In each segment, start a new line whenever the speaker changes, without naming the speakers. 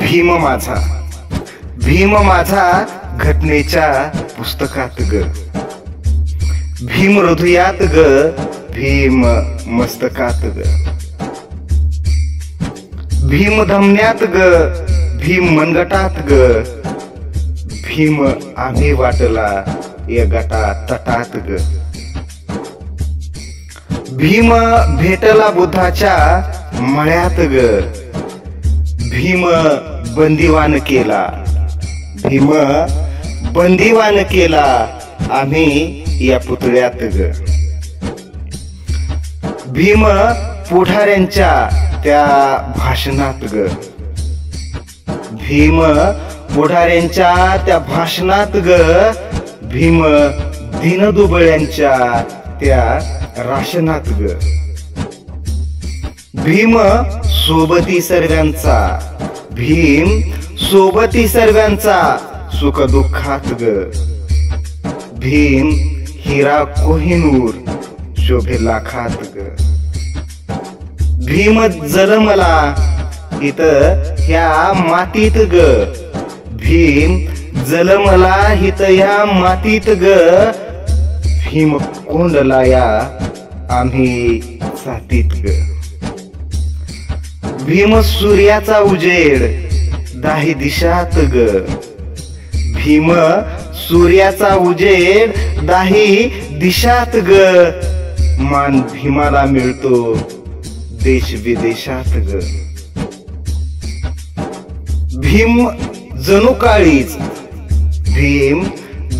भीम माझा घटनेच्या पुस्तकात ग, भीम हृदयात ग, भीम मस्तकात ग, भीम धमन्यात ग, भीम मनगटात ग, भीम आम्ही वाटला या गटा तटात ग, भीम भेटला बुद्धाच्या मळ्यात ग, भीम बंदिवान केला, भीम बंदिवान केला आम्ही या पुतळ्यात ग, भीम पुढाऱ्यांच्या त्या भाषणात ग, भीम पुढाऱ्यांच्या त्या भाषणात ग, भीम दीनदुबळ्यांच्या त्या राशनात ग, भीम सोबती सर्वांचा, भीम सोबती सर्वांचा सुख दुःखात ग, भीम हिरा कोहिनूर शोभे लाखात ग, भीम जन्मला इथं ह्या मातीत ग, भीम जन्मला इथं ह्या मातीत ग, भीम कोंडला या आम्ही साथीत ग, भीम सूर्याचा उजेड दाही दिशात ग, भीम सूर्याचा उजेड दाही दिशात ग, मान भीमाला मिळतो देश विदेशात ग, भीम जणू काळीच, भीम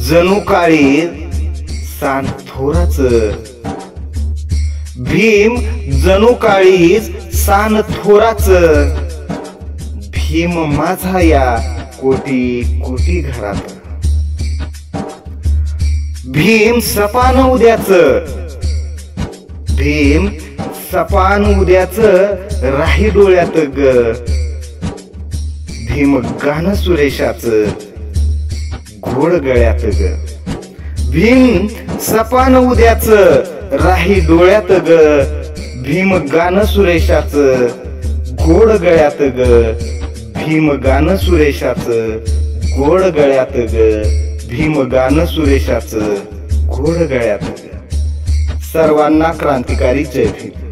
जणू काळीच सान थोराच, भीम जणू काळीच सान थोराच, भीम माझा या कोटी कोटी घरात, भीम सपान उद्याच, भीम सपान उद्याच राही डोळ्यात ग, भीम गाणं सुरेशाच घोड गळ्यात ग, भीम सपान उद्याच राही डोळ्यात ग, भीम गाणं सुरेशाच घोड गळ्यात ग, भीम गाणं सुरेशाच घोड गळ्यात ग, भीम गाणं सुरेशाच घोड गळ्यात ग. सर्वांना क्रांतिकारी जय भीम.